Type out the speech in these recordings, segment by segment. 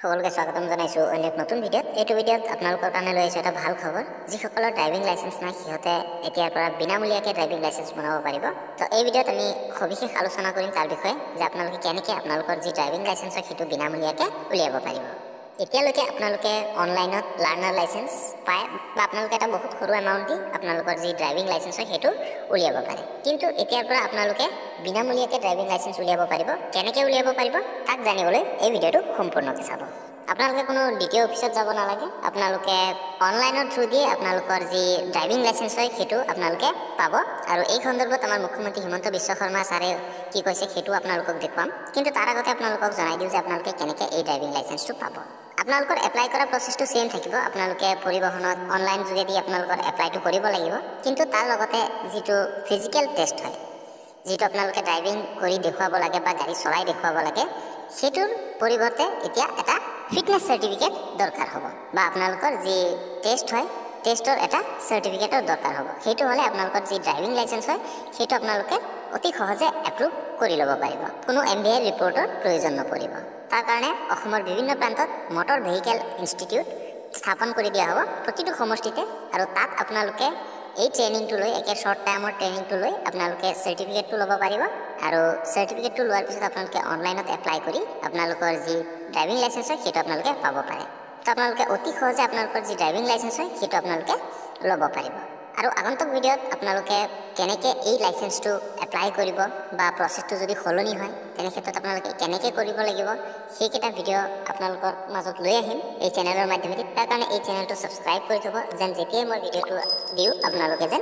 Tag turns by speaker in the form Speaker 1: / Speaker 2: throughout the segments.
Speaker 1: সকলকে স্বাগতম জানাইছো অন্য এক নতুন ভিডিওত। এই ভিডিওত আপোনালোকৰ কাৰণে লৈ আহিছো এটা ভাল খবৰ। যিসকলৰ ড্ৰাইভিং লাইসেন্স নাই সিহঁতে এতিয়াৰ পৰা বিনামূলীয়াকৈ ড্ৰাইভিং লাইসেন্স বনাব পাৰিব। তো এই ভিডিওত আমি সবিশেষ আলোচনা কৰিম তাৰ বিষয়ে যে আপোনালোকে কেনেকৈ আপোনালোকৰ যি ড্ৰাইভিং লাইসেন্স হয় সেইটো বিনামূলীয়াকৈ উলিয়াব পাৰিব। এতিয়ালৈকে আপোনালোকে অনলাইনত লাৰ্নাৰ লাইসেন্স পায় বা আপোনালোকে এটা বহুত সৰু এমাউণ্ট দি আপোনালোকৰ যি ড্ৰাইভিং লাইসেন্স হয় সেইটো উলিয়াব পাৰে। কিন্তু এতিয়াৰ পৰা আপোনালোকে বিনামূলীয়াকৈ ড্ৰাইভিং লাইসেন্স উলিয়াব পাৰিব। কেনেকৈ উলিয়াব পাৰিব তাক জানিবলৈ এই ভিডিওটো সম্পূৰ্ণকৈ চাব। আপোনালোকে কোনো দ্বিতীয় অফিসত যাব নালাগে। আপোনালোকে অনলাইনৰ থ্ৰু দিয়ে আপোনালোকৰ যি ড্ৰাইভিং লাইসেন্স হয় সেইটো আপোনালোকে পাব। আৰু এই সন্দৰ্ভত আমাৰ মুখ্যমন্ত্ৰী হিমন্ত বিশ্ব শৰ্মা ছাৰে কি কৈছে সেইটো আপোনালোকক দেখুৱাম। কিন্তু তাৰ আগতে আপোনালোকক জনাই দিওঁ যে আপোনালোকে কেনেকৈ এই ড্ৰাইভিং লাইসেন্সটো পাব। আপোনালোকৰ এপ্লাই কৰা প্ৰচেছটো সেম থাকিব। আপোনালোকে পৰিবহণত অনলাইন যোগেদি আপোনালোকৰ এপ্লাইটো কৰিব লাগিব। কিন্তু তাৰ লগতে যিটো ফিজিকেল টেষ্ট হয়, যিটো আপোনালোকে ড্ৰাইভিং কৰি দেখুৱাব লাগে বা গাড়ী চলাই দেখুৱাব লাগে, সেইটোৰ পৰিৱৰ্তে এতিয়া এটা ফিটনেছ চাৰ্টিফিকেট দৰকাৰ হ'ব বা আপোনালোকৰ যি টেষ্ট হয় টেষ্টৰ এটা চাৰ্টিফিকেটৰ দৰকাৰ হ'ব। সেইটো হ'লে আপোনালোকৰ যি ড্ৰাইভিং লাইসেন্স হয় সেইটো আপোনালোকে অতি সহজে এপ্ৰুভ কৰি ল'ব পাৰিব। কোনো MVI ৰিপৰ্টৰ প্ৰয়োজন নপৰিব। তাৰ কাৰণে অসমৰ বিভিন্ন প্ৰান্তত মটৰ ভেহিকেল ইনষ্টিটিউট স্থাপন কৰি দিয়া হ'ব প্ৰতিটো সমষ্টিতে। আৰু তাত আপোনালোকে এই ট্ৰেইনিংটো লৈ একে শ্বৰ্ট টাইমৰ ট্ৰেইনিংটো লৈ আপোনালোকে চাৰ্টিফিকেটটো ল'ব পাৰিব। আৰু চাৰ্টিফিকেটটো লোৱাৰ পিছত আপোনালোকে অনলাইনত এপ্লাই কৰি আপোনালোকৰ যি ড্ৰাইভিং লাইসেন্স হয় সেইটো আপোনালোকে পাব পাৰে। তো আপোনালোকে অতি সহজে আপোনালোকৰ যি ড্ৰাইভিং লাইসেন্স হয় সেইটো আপোনালোকে ল'ব পাৰিব। আৰু আগন্তুক ভিডিঅ'ত আপোনালোকে কেনেকৈ এই লাইসেন্সটো এপ্লাই কৰিব বা প্ৰচেছটো যদি সলনি হয় তেনে ক্ষেত্ৰত আপোনালোকে কেনেকৈ কৰিব লাগিব সেইকেইটা ভিডিঅ' আপোনালোকৰ মাজত লৈ আহিম এই চেনেলৰ মাধ্যমেদি। তাৰ কাৰণে এই চেনেলটো ছাবস্ক্ৰাইব কৰি থ'ব, যেন যেতিয়াই মই ভিডিঅ'টো দিওঁ আপোনালোকে যেন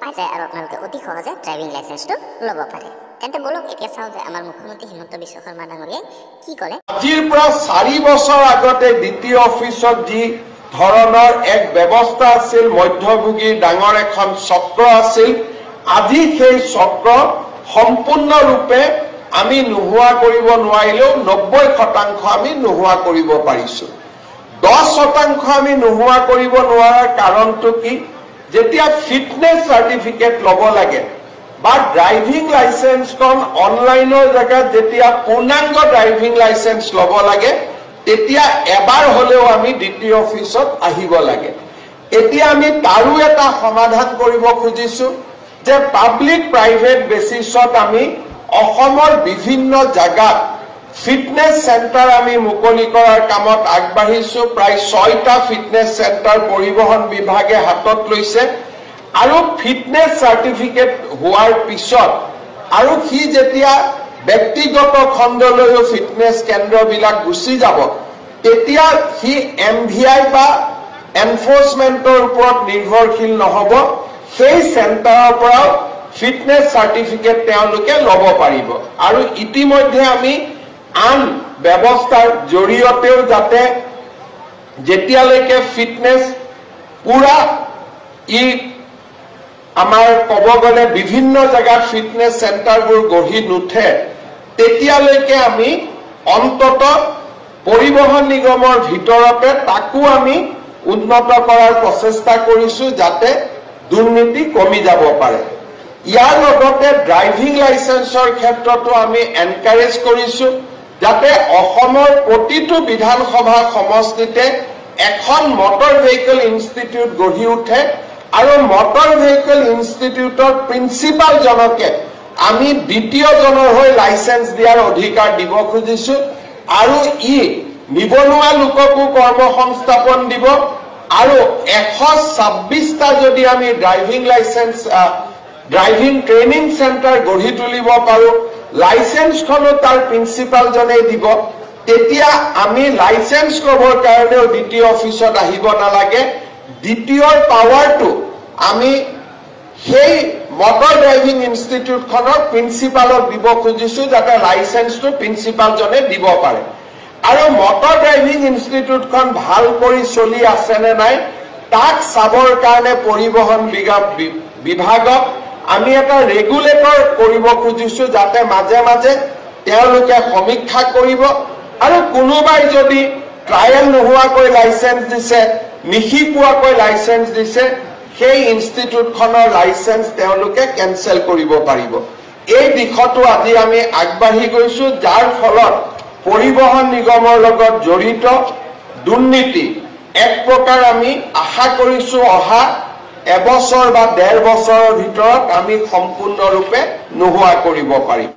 Speaker 1: পাই যায় আৰু আপোনালোকে অতি সহজে ড্ৰাইভিং লাইসেন্সটো ল'ব পাৰে। তেন্তে বলক এতিয়া চাওঁ যে আমাৰ মুখ্যমন্ত্ৰী হিমন্ত বিশ্ব শৰ্মা ডাঙৰীয়াই কি ক'লে।
Speaker 2: আজিৰ পৰা 4 বছৰ আগতে দ্বিতীয় অফিসত যি ধৰণৰ এক ব্যৱস্থা আছিল, মধ্যভোগী ডাঙৰ এখন চক্ৰ আছিল, আজি সেই চক্ৰ সম্পূৰ্ণৰূপে আমি নোহোৱা কৰিব নোৱাৰিলেও 90% আমি নোহোৱা কৰিব পাৰিছো। 10% আমি নোহোৱা কৰিব নোৱাৰাৰ কাৰণটো কি? যেতিয়া ফিটনেছ চাৰ্টিফিকেট ল'ব লাগে বা ড্ৰাইভিং লাইসেন্সখন অনলাইনৰ জেগাত যেতিয়া পূৰ্ণাংগ ড্ৰাইভিং লাইসেন্স ল'ব লাগে তেতিয়া এবাৰ হলেও আমি দ্বিতীয় অফিসত আহিব লাগে। এতিয়া আমি তাৰো এটা সমাধান কৰিব খুজিছো যে পাব্লিক প্ৰাইভেট বেচিছত আমি অসমৰ বিভিন্ন জায়গাত ফিটনেছ চেণ্টাৰ আমি মুকলি কৰাৰ কামত আগবাঢ়িছো। প্ৰায় 6টা ফিটনেছ চেণ্টাৰ পৰিবহণ বিভাগে হাতত লৈছে। আৰু ফিটনেছ চাৰ্টিফিকেট হোৱাৰ পিছত আৰু সি যেতিয়া ব্যক্তিগত খণ্ডলৈও ফিটনেছ কেন্দ্ৰবিলাক গুচি যাব তেতিয়া সি MVI বা এনফোৰ্সমেন্টৰ ওপৰত নিৰ্ভৰশীল নহব। সেই চেণ্টাৰৰ পৰা ফিটনেছ চাৰ্টিফিকেট তেওঁলোকে ল'ব পাৰিব। আৰু ইতিমধ্যে আমি আন ব্যৱস্থাৰ জৰিয়তেও যাতে যেতিয়ালৈকে ফিটনেছ পুৰা আমাৰ ক'ব গ'লে বিভিন্ন জায়গাত ফিটনেছ চেণ্টাৰবোৰ গঢ়ি নুঠে তেতিয়ালৈকে আমি অন্তত পৰিবহণ নিগমৰ ভিতৰতে তাকো আমি উন্নত কৰাৰ প্ৰচেষ্টা কৰিছো যাতে দুৰ্নীতি কমি যাব পাৰে। ইয়াৰ লগতে ড্ৰাইভিং লাইসেন্সৰ ক্ষেত্ৰতো আমি এনকাৰেজ কৰিছো যাতে অসমৰ প্ৰতিটো বিধানসভা সমষ্টিতে এখন মটৰ ভেহিকেল ইনষ্টিটিউট গঢ়ি উঠে। আৰু মটৰ ভেহিকেল ইনষ্টিটিউটৰ প্ৰিন্সিপাল জনকে আমি দ্বিতীয়জনৰ হৈ লাইসেন্স দিয়াৰ অধিকাৰ দিব খুজিছো। আৰু ই নিবনুৱা লোককো কৰ্মসংস্থাপন দিব। আৰু 126টা যদি আমি ড্ৰাইভিং ট্ৰেইনিং চেণ্টাৰ গঢ়ি তুলিব পাৰো, লাইসেন্সখনো তাৰ প্ৰিন্সিপাল জনে দিব, তেতিয়া আমি লাইসেন্স ল'বৰ কাৰণেও দ্বিতীয় অফিসত আহিব নালাগে। দ্বিতীয়ৰ পাৱাৰটো আমি সেই মটৰ ড্ৰাইভিং ইনষ্টিটিউটখনৰ প্ৰিন্সিপালক দিব খুজিছো যাতে লাইসেন্সটো প্ৰিন্সিপাল জনে দিব পাৰে। আৰু মটৰ ড্ৰাইভিং ইনষ্টিটিউটখন ভাল কৰি চলি আছে নে নাই তাক চাবৰ কাৰণে পৰিবহণ বিভাগক আমি এটা ৰেগুলেটৰ কৰিব খুজিছো যাতে মাজে মাজে তেওঁলোকে সমীক্ষা কৰিব। আৰু কোনোবাই যদি ট্ৰায়েল নোহোৱাকৈ লাইসেন্স দিছে, নিশিকোৱাকৈ লাইসেন্স দিছে, সেই ইনষ্টিটিউটখনৰ লাইসেন্স তেওঁলোকে কেনসেল কৰিব পাৰিব। এই দিশতো আজি আমি আগবাঢ়ি গৈছো, যাৰ ফলত পৰিবহণ নিগমৰ লগত জড়িত দুৰ্নীতি এক প্ৰকাৰ আমি আশা কৰিছো অহা এবছৰ বা 1.5 বছৰৰ ভিতৰত আমি সম্পূৰ্ণৰূপে নোহোৱা কৰিব পাৰিম।